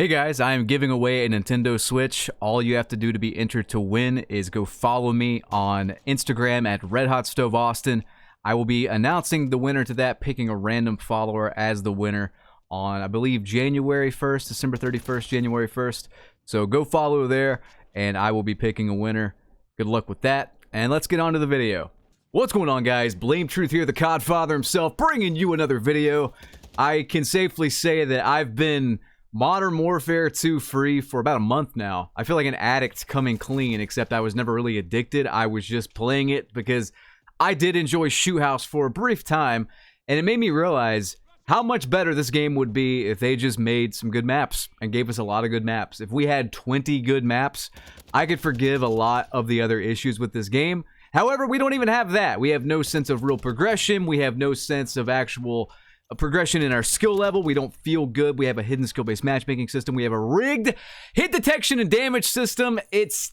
Hey guys, I am giving away a Nintendo Switch. All you have to do to be entered to win is go follow me on Instagram at RedHotStoveAustin. I will be announcing the winner to that, picking a random follower as the winner on, I believe, January 1st, December 31st, January 1st. So go follow there, and I will be picking a winner. Good luck with that, and let's get on to the video. What's going on, guys? Blame Truth here, the Codfather himself, bringing you another video. I can safely say that I've been Modern Warfare 2 free for about a month now. I feel like an addict coming clean, except I was never really addicted. I was just playing it because I did enjoy Shoot House for a brief time, and it made me realize how much better this game would be if they just made some good maps and gave us a lot of good maps. If we had 20 good maps, I could forgive a lot of the other issues with this game. However, we don't even have that. We have no sense of real progression. We have no sense of actual progression in our skill level. We don't feel good. We have a hidden skill-based matchmaking system. We have a rigged hit detection and damage system. It's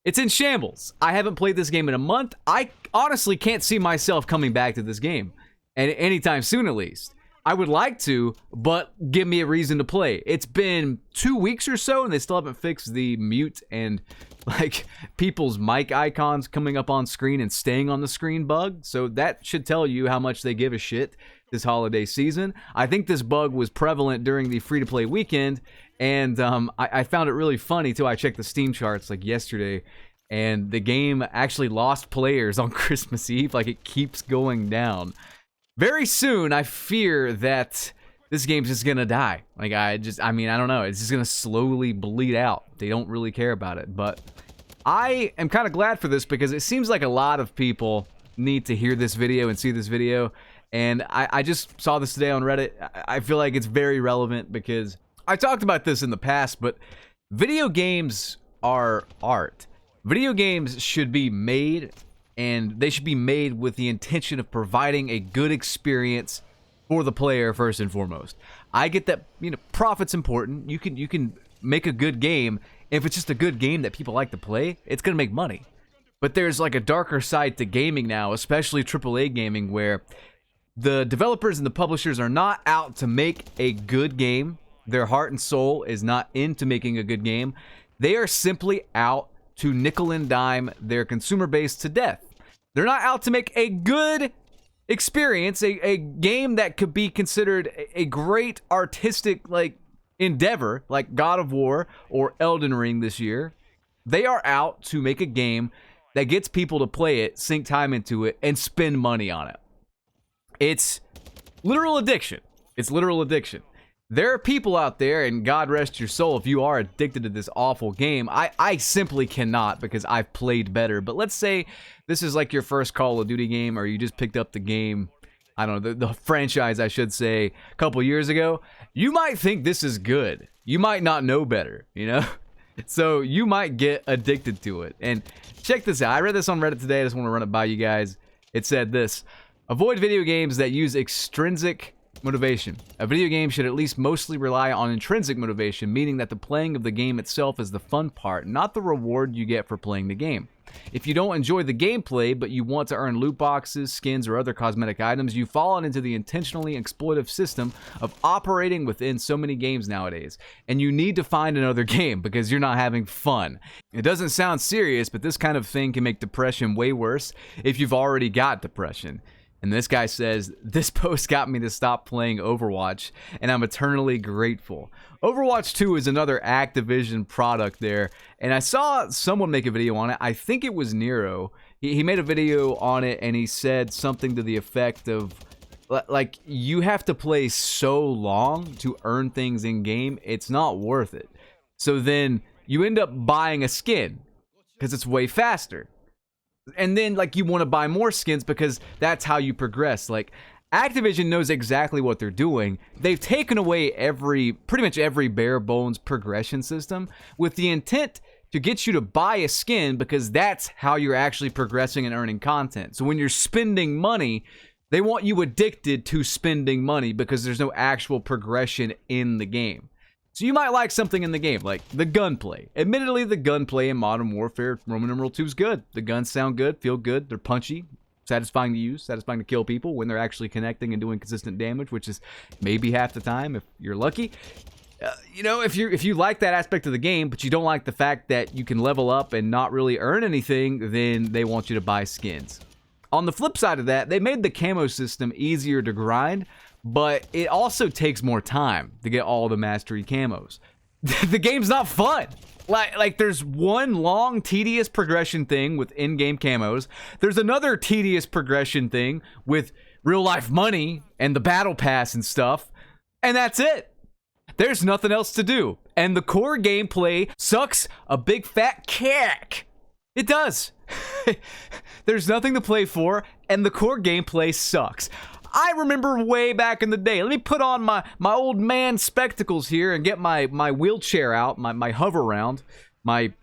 in shambles. I haven't played this game in a month. I honestly can't see myself coming back to this game, and anytime soon at least. I would like to, but give me a reason to play. It's been 2 weeks or so, and they still haven't fixed the mute and like people's mic icons coming up on screen and staying on the screen bug. So that should tell you how much they give a shit this holiday season. I think this bug was prevalent during the free-to-play weekend, and I found it really funny too. I checked the Steam charts like yesterday, and the game actually lost players on Christmas Eve. Like, it keeps going down. Very soon, I fear that this game's just gonna die. Like, I don't know. It's just gonna slowly bleed out. They don't really care about it. But I am kind of glad for this because it seems like a lot of people need to hear this video and see this video. And I just saw this today on Reddit. I feel like it's very relevant because I talked about this in the past, but video games are art. Video games should be made, and they should be made with the intention of providing a good experience for the player first and foremost. I get that, profit's important. You can make a good game. If it's just a good game that people like to play, it's gonna make money. But there's like a darker side to gaming now, especially AAA gaming, where the developers and the publishers are not out to make a good game. Their heart and soul is not into making a good game. They are simply out to nickel and dime their consumer base to death. They're not out to make a good experience, a game that could be considered a great artistic endeavor, like God of War or Elden Ring this year. They are out to make a game that gets people to play it, sink time into it, and spend money on it. It's literal addiction. It's literal addiction. There are people out there, and God rest your soul if you are addicted to this awful game. I simply cannot because I've played better. But let's say this is like your first Call of Duty game, or you just picked up the game, I don't know, the franchise, I should say, a couple years ago. You might think this is good. You might not know better, So you might get addicted to it. And check this out. I read this on Reddit today. I just want to run it by you guys. It said this: avoid video games that use extrinsic motivation. A video game should at least mostly rely on intrinsic motivation, meaning that the playing of the game itself is the fun part, not the reward you get for playing the game. If you don't enjoy the gameplay, but you want to earn loot boxes, skins, or other cosmetic items, you've fallen into the intentionally exploitive system of operating within so many games nowadays. And you need to find another game because you're not having fun. It doesn't sound serious, but this kind of thing can make depression way worse if you've already got depression. And this guy says, this post got me to stop playing Overwatch, and I'm eternally grateful. Overwatch 2 is another Activision product there, and I saw someone make a video on it. I think it was Nero. He made a video on it, and he said something to the effect of, like, you have to play so long to earn things in-game, it's not worth it. So then you end up buying a skin, because it's way faster. And then, you want to buy more skins because that's how you progress. Activision knows exactly what they're doing. They've taken away pretty much every bare bones progression system with the intent to get you to buy a skin because that's how you're actually progressing and earning content. So when you're spending money, they want you addicted to spending money because there's no actual progression in the game. So you might like something in the game, like the gunplay. Admittedly, the gunplay in Modern Warfare Roman numeral 2 is good. The guns sound good, feel good, they're punchy, satisfying to use, satisfying to kill people when they're actually connecting and doing consistent damage, which is maybe half the time if you're lucky. if you like that aspect of the game, but you don't like the fact that you can level up and not really earn anything, then they want you to buy skins. On the flip side of that, they made the camo system easier to grind, but it also takes more time to get all the mastery camos. The game's not fun. Like there's one long, tedious progression thing with in-game camos. There's another tedious progression thing with real-life money and the battle pass and stuff, and that's it. There's nothing else to do. And the core gameplay sucks a big fat kick. It does. There's nothing to play for, and the core gameplay sucks. I remember way back in the day. Let me put on my old man spectacles here and get my wheelchair out, my hover round, my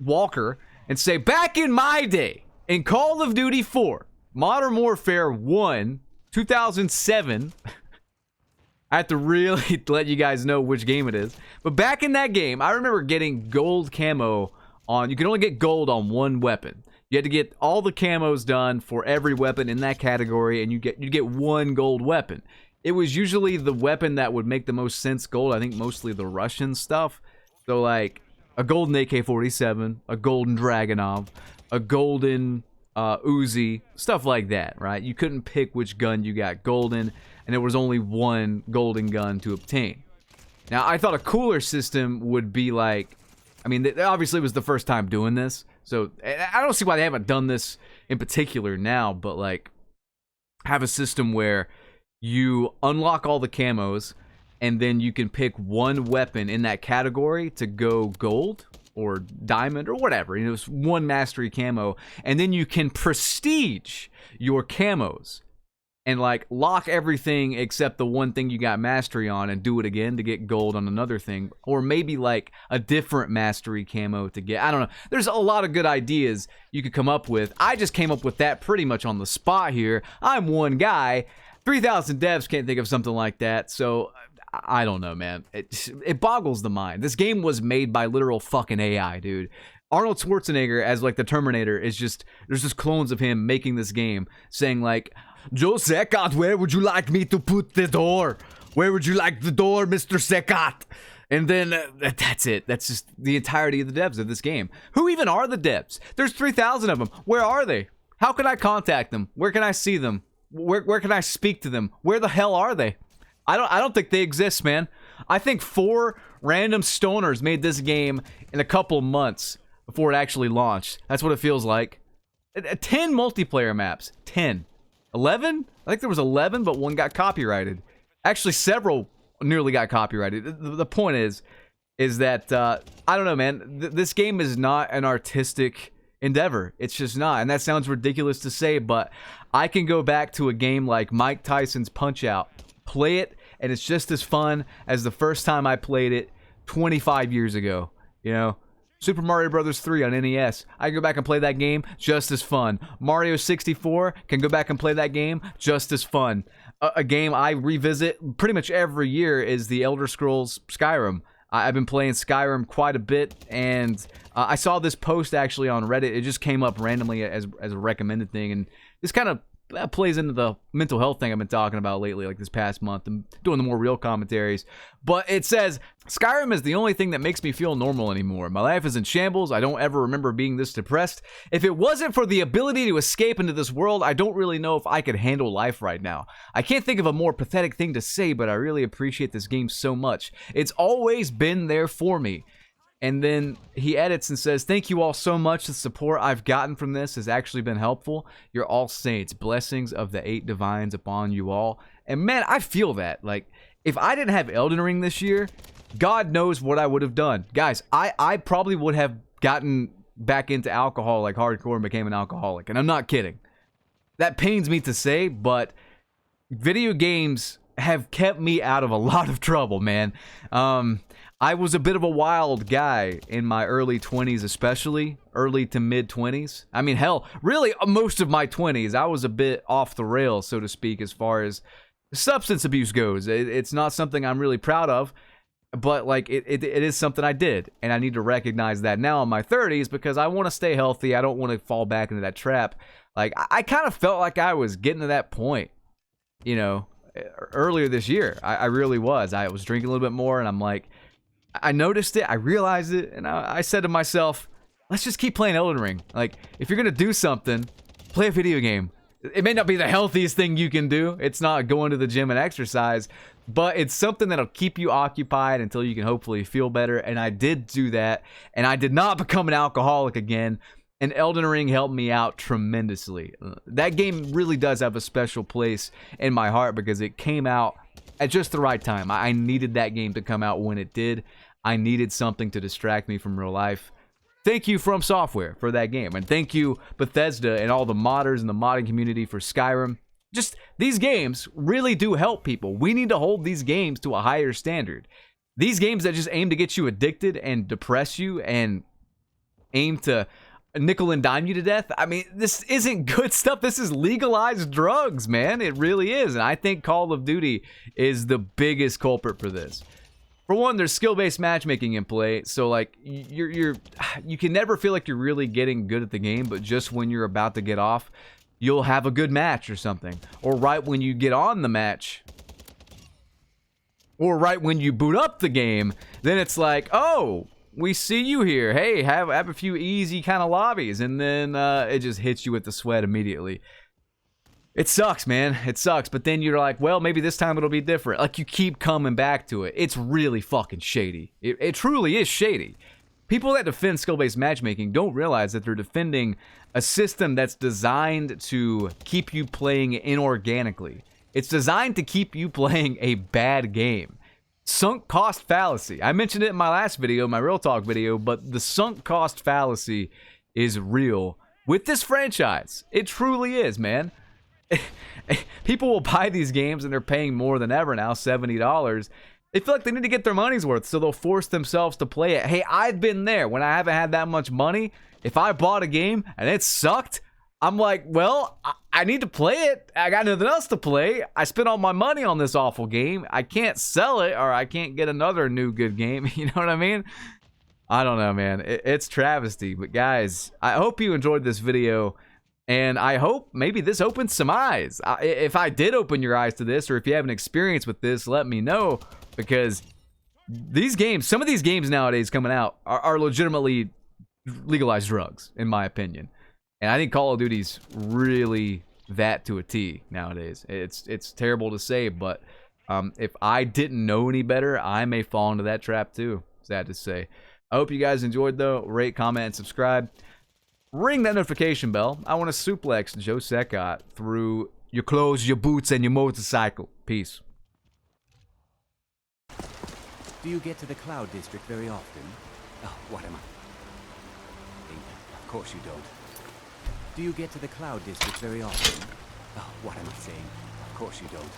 walker, and say, back in my day, in Call of Duty 4, Modern Warfare 1, 2007, I have to really let you guys know which game it is. But back in that game, I remember getting gold camo on, you can only get gold on one weapon. You had to get all the camos done for every weapon in that category, and you get one gold weapon. It was usually the weapon that would make the most sense gold. I think mostly the Russian stuff. So like a golden AK-47, a golden Dragunov, a golden Uzi, stuff like that, right? You couldn't pick which gun you got golden, and there was only one golden gun to obtain. Now, I thought a cooler system would be like, I mean, obviously it was the first time doing this, so I don't see why they haven't done this in particular now, but like have a system where you unlock all the camos and then you can pick one weapon in that category to go gold or diamond or whatever. You know, it's one mastery camo, and then you can prestige your camos and like lock everything except the one thing you got mastery on and do it again to get gold on another thing, or maybe like a different mastery camo to get, I don't know. There's a lot of good ideas you could come up with. I just came up with that pretty much on the spot here. I'm one guy. 3,000 devs can't think of something like that, so I don't know, man. It boggles the mind. This game was made by literal fucking AI, dude. Arnold Schwarzenegger as like the Terminator is just, there's just clones of him making this game saying like, Joe Secot, where would you like me to put the door? Where would you like the door, Mr. Secot? And then that's it. That's just the entirety of the devs of this game. Who even are the devs? There's 3,000 of them. Where are they? How can I contact them? Where can I see them? Where can I speak to them? Where the hell are they? I don't think they exist, man. I think 4 random stoners made this game in a couple months before it actually launched. That's what it feels like. 10 multiplayer maps. 10. 11? I think there was 11, but one got copyrighted. Actually, several nearly got copyrighted. The point is that, I don't know, man. This game is not an artistic endeavor. It's just not. And that sounds ridiculous to say, but I can go back to a game like Mike Tyson's Punch-Out, play it, and it's just as fun as the first time I played it 25 years ago. You know? Super Mario Bros. 3 on NES. I can go back and play that game, just as fun. Mario 64, can go back and play that game, just as fun. A game I revisit pretty much every year is the Elder Scrolls Skyrim. I've been playing Skyrim quite a bit, and I saw this post actually on Reddit. It just came up randomly as a recommended thing, and this kind of plays into the mental health thing I've been talking about lately, like this past month. I'm doing the more real commentaries. But it says, Skyrim is the only thing that makes me feel normal anymore. My life is in shambles. I don't ever remember being this depressed. If it wasn't for the ability to escape into this world, I don't really know if I could handle life right now. I can't think of a more pathetic thing to say, but I really appreciate this game so much. It's always been there for me. And then he edits and says, thank you all so much. The support I've gotten from this has actually been helpful. You're all saints. Blessings of the 8 divines upon you all. And man, I feel that. Like, if I didn't have Elden Ring this year, God knows what I would have done. Guys, I probably would have gotten back into alcohol like hardcore and became an alcoholic. And I'm not kidding. That pains me to say, but video games have kept me out of a lot of trouble, man. I was a bit of a wild guy in my early 20s, especially early to mid 20s. I mean, hell, really most of my 20s, I was a bit off the rails, so to speak, as far as substance abuse goes. It's not something I'm really proud of, but like it is something I did, and I need to recognize that now in my 30s because I want to stay healthy. I don't want to fall back into that trap. Like, I kind of felt like I was getting to that point, you know, earlier this year. I really was. I was drinking a little bit more, and I'm like, I noticed it, I realized it, and I said to myself, let's just keep playing Elden Ring. Like, if you're gonna do something, play a video game. It may not be the healthiest thing you can do. It's not going to the gym and exercise, but it's something that'll keep you occupied until you can hopefully feel better. And I did do that, and I did not become an alcoholic again. And Elden Ring helped me out tremendously. That game really does have a special place in my heart because it came out at just the right time. I needed that game to come out when it did. I needed something to distract me from real life. Thank you From Software for that game. And thank you Bethesda and all the modders in the modding community for Skyrim. Just, these games really do help people. We need to hold these games to a higher standard. These games that just aim to get you addicted and depress you and aim to nickel and dime you to death. I mean, this isn't good stuff. This is legalized drugs, man. It really is. And I think Call of Duty is the biggest culprit for this. For one, there's skill-based matchmaking in play, so like you can never feel like you're really getting good at the game, but just when you're about to get off, you'll have a good match or something. Or right when you get on the match, or right when you boot up the game, then it's like, oh, we see you here. Hey, have a few easy kind of lobbies, and then it just hits you with the sweat immediately. It sucks, man. It sucks. But then you're like, well, maybe this time it'll be different. Like, you keep coming back to it. It's really fucking shady. It truly is shady. People that defend skill-based matchmaking don't realize that they're defending a system that's designed to keep you playing inorganically. It's designed to keep you playing a bad game. Sunk cost fallacy. I mentioned it in my last video, my Real Talk video, but the sunk cost fallacy is real with this franchise. It truly is, man. People will buy these games and they're paying more than ever now, $70. They feel like they need to get their money's worth, so they'll force themselves to play it. Hey, I've been there when I haven't had that much money. If I bought a game and it sucked, I'm like, well, I need to play it. I got nothing else to play. I spent all my money on this awful game. I can't sell it, or I can't get another new good game. You know what I mean? I don't know, man. It's travesty. But guys, I hope you enjoyed this video. And I hope maybe this opens some eyes. If I did open your eyes to this, or if you have an experience with this, let me know. Because these games, some of these games nowadays coming out are legitimately legalized drugs, in my opinion. And I think Call of Duty's really that to a T nowadays. It's terrible to say, but if I didn't know any better, I may fall into that trap too. Sad to say. I hope you guys enjoyed though. Rate, comment, and subscribe. Ring that notification bell. I want to suplex Joe Secott through your clothes, your boots, and your motorcycle. Peace. Do you get to the Cloud District very often? Oh, what am I? Of course you don't. Do you get to the Cloud District very often? Oh, what am I saying? Of course you don't.